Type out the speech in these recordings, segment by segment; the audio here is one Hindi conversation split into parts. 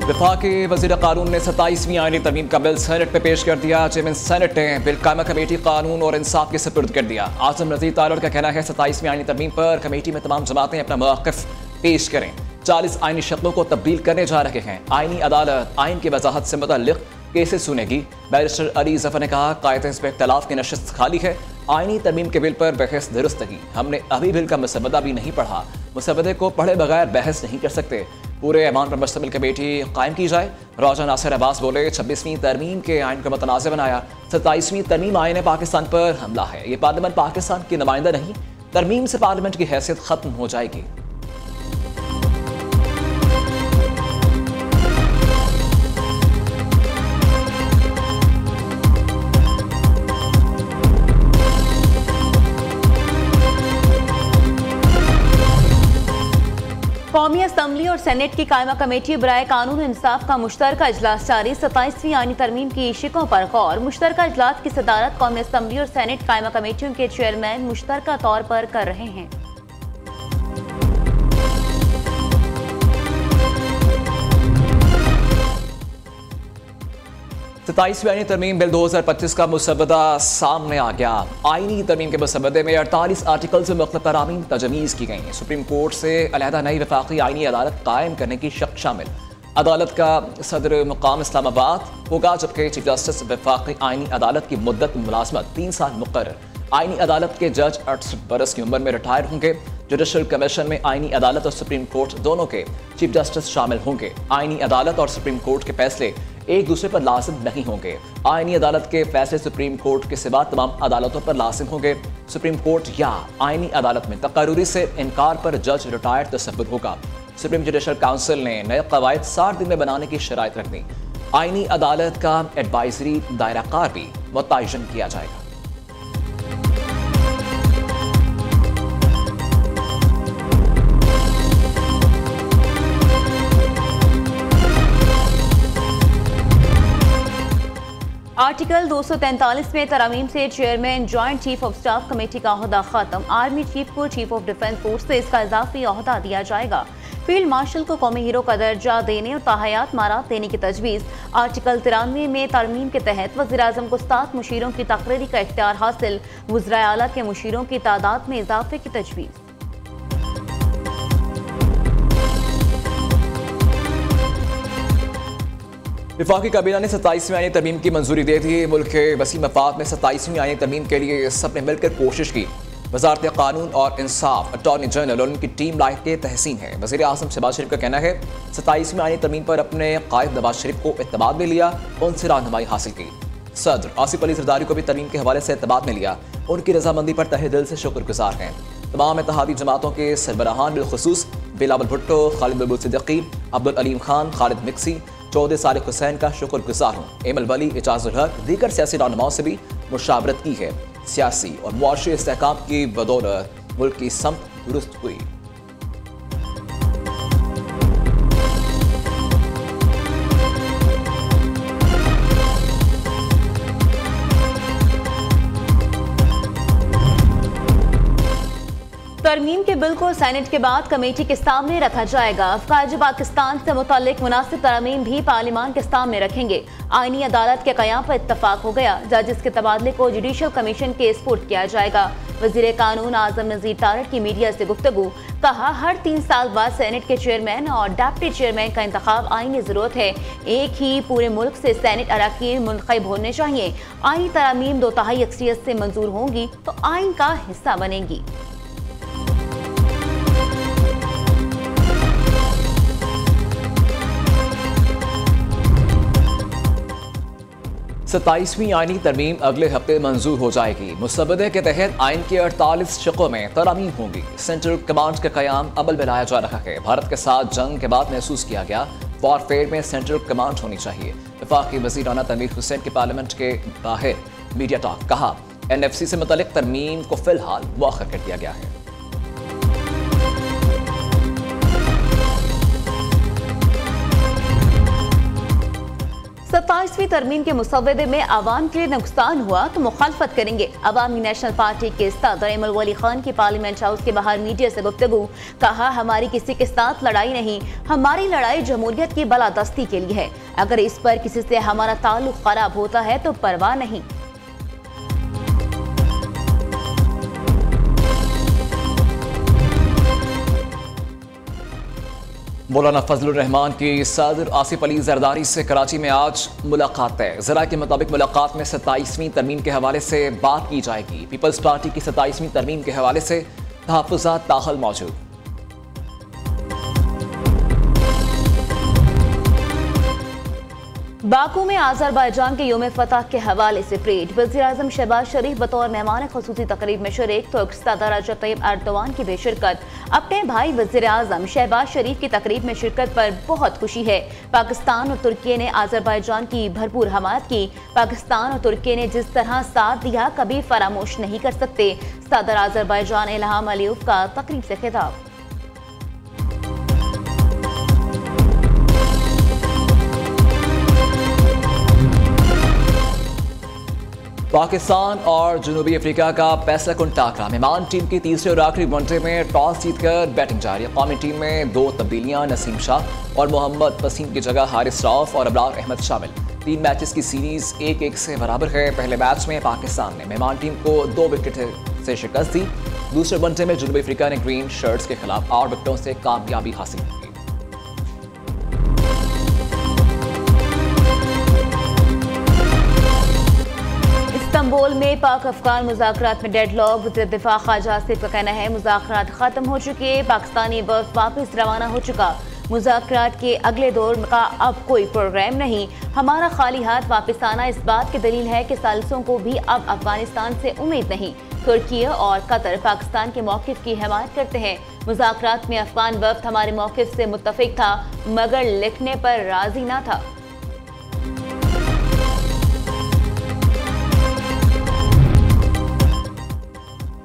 वफाकी वज़ीर कानून ने 27वीं आईनी तरमीम का बिल सेनेट में पेश कर दिया। चेयरमैन सेनेट ने बिल कायमा कमेटी कानून और इंसाफ के सुपुर्द कर दिया। आज़म नज़ीर तारड़ का कहना है 27वीं आईनी तरमीम पर कमेटी में तमाम जमातें अपना मौक़िफ़ पेश करें। 40 आईनी शक्लों को तब्दील करने जा रहे हैं। आईनी अदालत आइन की वजाहत से मुतल्लिक़ केसेस सुनेगी। बैरिस्टर अली ज़फ़र ने कहा कायदे इस पर इख्तलाफ की नशिस्त खाली है। आईनी तरमीम के बिल पर बहस दुरुस्त नहीं। हमने अभी बिल का मुसवदा भी नहीं पढ़ा। मुसवदे को पढ़े बगैर बहस नहीं कर सकते। पूरे ऐवान पर मुश्तमिल कमेटी कायम की जाए। रौजा नासिर अब्बास बोले 26वीं तरमीम के आइन को मुतनाज़ बनाया। 27वीं तरमीम आइन पाकिस्तान पर हमला है। ये पार्लियामेंट पाकिस्तान की नुमाइंदा नहीं। तरमीम से पार्लियामेंट की हैसियत खत्म हो जाएगी। कौमी असम्बली और सेनेट की कायमा कमेटी बराए कानून इंसाफ का मुश्तरका इजलास जारी। 27वीं आईनी तरमीम की शिकों पर गौर। मुश्तरका इजलास की सदारत कौमी असम्बली और सेनेट कायमा कमेटियों के चेयरमैन मुश्तरका तौर पर कर रहे हैं। सताईसवीं आईनी तरमीम बिल 2025 का मुसवदा सामने आ गया। आईनी तरमीम के मुसवदे में 48 आर्टिकल्स में मुख्तलिफ तरामीम तजवीज़ की गई। सुप्रीम कोर्ट से अलहदा नई वफाकी आईनी अदालत कायम करने की शक शामिल। अदालत का सदर मुकाम इस्लामाबाद होगा, जबकि चीफ जस्टिस वफाकी आईनी अदालत की मुद्दत मुलाजमत 3 साल मुकर्रर। आईनी अदालत के जज 68 बरस की उम्र में रिटायर होंगे। जुडिशल कमीशन में आईनी अदालत और सुप्रीम कोर्ट दोनों के चीफ जस्टिस शामिल होंगे। आईनी अदालत और सुप्रीम कोर्ट के फैसले एक दूसरे पर लाजिम नहीं होंगे। आईनी अदालत के फैसले सुप्रीम कोर्ट के सिवा तमाम अदालतों पर लाजिम होंगे। सुप्रीम कोर्ट या आईनी अदालत में तकर्रुरी से इनकार पर जज रिटायर्ड तसव्वुर होगा। सुप्रीम जुडिशल काउंसिल ने नए कवायद 60 दिन में बनाने की शराइत रख दी। आईनी अदालत का एडवाइजरी दायराकार भी मुतय्यन किया जाएगा। आर्टिकल 243 में तरमीम से chairman joint chief of staff committee का ओहदा खत्म। आर्मी चीफ को चीफ ऑफ डिफेंस फोर्स से इसका इजाफी ओहदा दिया जाएगा। फील्ड मार्शल को कौमी हीरो का दर्जा देने और ताहयात मारात देने की तजवीज़। आर्टिकल 93 में तरमीम के तहत वज़ीर-ए-आज़म को 7 मुशीरों की तकरीरी का इख्तियार हासिल। वज़ीर आला के मुशीरों की तादाद में इजाफे की तजवीज़। वफाकी काबीना ने 27वीं आईनी तरमीम की मंजूरी दे दी। मुल्क के वसी मफाद में 27वीं आईनी तरमीम के लिए सब ने मिलकर कोशिश की। वजारत कानून और इंसाफ, अटॉर्नी जनरल और उनकी टीम लायक के तहसीन है। वज़ीर आज़म शहबाज शरीफ का कहना है 27वीं आईनी तरमीम पर अपने कायद नवाज शरीफ को इत्तेमाद में लिया, उनसे रहनुमाई हासिल की। सदर आसिफ अली जरदारी को भी तरमीम के हवाले से इत्तेमाद में लिया, उनकी रजामंदी पर तहे दिल से शुक्रगुजार हैं। तमाम इत्तेहादी जमातों के सरबराहान बिलखुसूस बिलावल भुट्टो, खालिद बुलबुल सिद्दीकी, अब्दुल अलीम खान, खालिद मिक्सी, चौधरी सारिक हुसैन का शुक्रगुजार हूँ। एमल वली, इजाजुल हक, दीगर सियासी रहनुमाओं से भी मुशावरत की है। सियासी और मुआशी इस्तेहकाम की बदौलत मुल्क की समत दुरुस्त हुई। तरमीम के बिल को सेनेट के बाद कमेटी के सामने रखा जाएगा। अफवाज पाकिस्तान से मुतालिक मुनासिब तरमीम भी पार्लियामान के सामने रखेंगे। आईनी अदालत के क़याम पर इत्तफाक हो गया। जजिस के तबादले को जुडिशल कमीशन के स्पुर्द किया जाएगा। वज़ीर कानून आज़म नज़ीर तारड़ की मीडिया से गुफ्तगू। कहा हर 3 साल बाद सेनेट के चेयरमैन और डिप्टी चेयरमैन का इंतखाब आईनी ज़रूरत है। एक ही पूरे मुल्क से सेनेट अरकान मुंतखब होने चाहिए। आईनी तरमीम 2/3 अक्सरियत से मंजूर होंगी तो आइन का हिस्सा बनेंगी। 27वीं आईनी तरमीम अगले हफ्ते मंजूर हो जाएगी। मुसवदे के तहत आइन के 48 शिकों में तरमीम होंगी। सेंट्रल कमांड का क़याम अमल में लाया जा रहा है। भारत के साथ जंग के बाद महसूस किया गया वॉरफेयर में सेंट्रल कमांड होनी चाहिए। वफाकी वज़ीर आला तनवीर हुसैन के पार्लियामेंट के बाहर मीडिया टॉक। कहा NFC से मुतल्लिक तरमीम को फिलहाल मुअख्खर कर दिया गया है। 27 37वीं तरमीम के मुसव्वदे में आवाम के लिए नुकसान हुआ तो मुखालफत करेंगे। अवामी नेशनल पार्टी के सदर इमल वली खान की पार्लियामेंट हाउस के बाहर मीडिया से गुफ्तगू, कहा हमारी किसी के साथ लड़ाई नहीं, हमारी लड़ाई जमहूरियत की बलादस्ती के लिए है। अगर इस पर किसी से हमारा ताल्लुक खराब होता है तो परवाह नहीं। मौलाना फजलुर रहमान की सदर आसिफ अली जरदारी से कराची में आज मुलाकात है। जरा के मुताबिक मुलाकात में 27वीं तरमीम के हवाले से बात की जाएगी। पीपल्स पार्टी की 27वीं तरमीम के हवाले से तहफ़्फ़ुज़ात ताहल मौजूद। बाकू में आज़रबाईजान के योम फतह के हवाले से परेड, वज़ीर-ए-आज़म शहबाज शरीफ बतौर मेहमान ख़ुसूसी तकरीब में शरीक, तो सदर रजब तय्यब एर्दोआन की बेशिरकत। अपने भाई वज़ीर-ए-आज़म शहबाज शरीफ की तकरीब में शिरकत पर बहुत खुशी है। पाकिस्तान और तुर्की ने आज़रबाईजान की भरपूर हमायत की। पाकिस्तान और तुर्की ने जिस तरह साथ दिया कभी फरामोश नहीं कर सकते। सदर आज़रबाईजान इल्हाम अलीयव का तकरीब से खिताब। पाकिस्तान और जनूबी अफ्रीका का पैसा कुन टाकरा। मेहमान टीम की तीसरे और आखिरी वनडे में टॉस जीतकर बैटिंग जारी। कौमी टीम में 2 तब्दीलियां, नसीम शाह और मोहम्मद वसीम की जगह हारिस रऊफ और अबरार अहमद शामिल। 3 मैचेस की सीरीज 1-1 से बराबर है। पहले मैच में पाकिस्तान ने मेहमान टीम को 2 विकेट से शिकस्त दी। दूसरे वनडे में जनूबी अफ्रीका ने ग्रीन शर्ट्स के खिलाफ 8 विकेटों से कामयाबी हासिल की। इस्तांबुल में पाक अफगान मुज़ाकरात में डेडलॉक। वज़ीर दिफा ख्वाजा आसिफ का कहना है मुज़ाकरात खत्म हो चुके, पाकिस्तानी बर्फ वापस रवाना हो चुका। मुज़ाकरात के अगले दौर का अब कोई प्रोग्राम नहीं। हमारा खाली हाथ वापस आना इस बात की दलील है कि सालिसों को भी अब अफगानिस्तान से उम्मीद नहीं। तुर्की और कतर पाकिस्तान के मौक़िफ़ की हिमायत करते हैं। मुज़ाकरात में अफगान वफ़द हमारे मौक़िफ़ से मुत्तफ़िक़ था मगर लिखने पर राज़ी न था।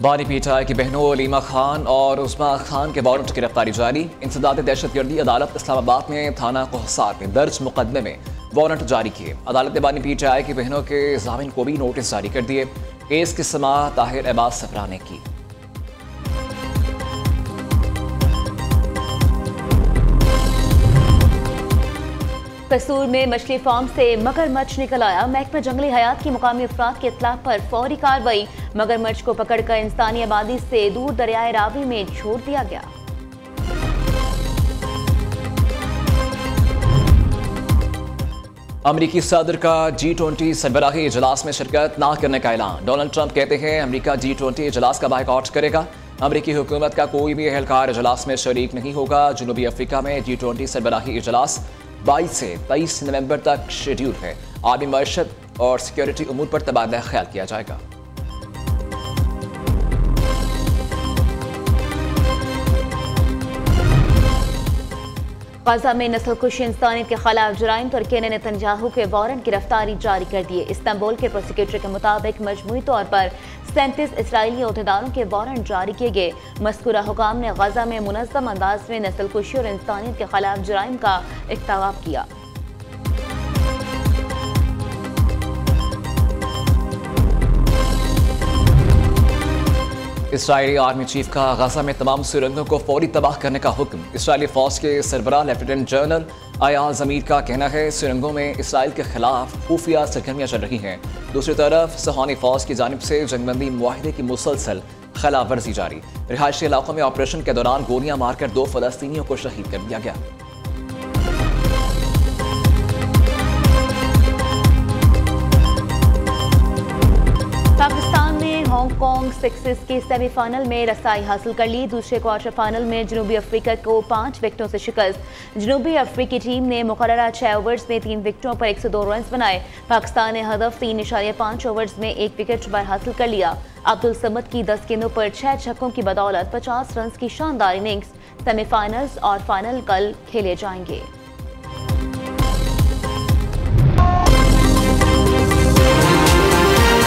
बानी पीटीआई की बहनों अलीमा खान और उस्मा खान के वारंट की गिरफ्तारी जारी। इंसदाद दहशतगर्दी अदालत इस्लामाबाद में थाना कोहसार में दर्ज मुकदमे में वारंट जारी किए। अदालत ने बानी पीटीआई की बहनों के जामिन को भी नोटिस जारी कर दिए। केस की समाअत ताहिर अब्बास सफरा ने की। कसूर में मछली फार्म से मगरमच्छ निकल आया। महकमा जंगली हयात की मुकामी अफराद के इत्तला पर फौरी कार्रवाई। मगरमच्छ को पकड़कर इंसानी आबादी से दूर दरियाए रावी में छोड़ दिया गया। अमरीकी सदर का G20 सरबराही इजलास में शिरकत न करने का ऐलान। डोनाल्ड ट्रंप कहते हैं अमरीका G20 इजलास का बायकॉट करेगा। अमरीकी हुकूमत का कोई भी एहलकार इजलास में शरीक नहीं होगा। जनूबी अफ्रीका में G20 सरबराही इजलास 22 से 23 नवंबर तक शेड्यूल है। आबी मईशत और सिक्योरिटी उमूर पर तबादला ख्याल किया जाएगा। गाजा में नस्लकुशी इंसानियत के खिलाफ जुराइम, तुर्की ने नेतन्याहू के वारंट गिरफ्तारी जारी कर दिए। इस्तांबुल के प्रोसिक्यूटर के मुताबिक मजमूई तौर पर 37 इसराइली अहदेदारों के वारंट जारी किए गए। मज़कूरा हुकाम ने गाजा में मुनज़्ज़म अंदाज में नस्लकुशी और इंसानियत के खिलाफ जुराइम का इर्तिकाब किया। इसराइली आर्मी चीफ का गाजा में तमाम सुरंगों को फौरी तबाह करने का हुक्म। इसराइली फौज के सरबराह लेफ्टिनेंट जनरल अयाल ज़मीर का कहना है सुरंगों में इसराइल के खिलाफ खुफिया सरगर्मियां चल रही हैं। दूसरी तरफ सहानी फौज की जानिब से जंगबंदी मुआहिदे की मुसलसल खिलाफ वर्जी जारी। रिहायशी इलाकों में ऑपरेशन के दौरान गोलियां मारकर 2 फ़लस्तीनियों को शहीद कर दिया गया। पाकिस्तान ने हांगकांग सिक्सेस के सेमीफाइनल में रसाई हासिल कर ली। दूसरे क्वार्टर फाइनल में जनूबी अफ्रीका को 5 विकेटों से शिकस्त। जनूबी अफ्रीकी टीम ने मुकर्ररा 6 ओवर्स में 3 विकेटों पर 102 रन बनाए। पाकिस्तान ने हदफ 3.5 ओवर्स में 1 विकेट पर हासिल कर लिया। अब्दुल समद की 10 गेंदों पर 6 छक्कों की बदौलत 50 रन की शानदार इनिंग्स। सेमीफाइनल्स और फाइनल कल खेले जाएंगे।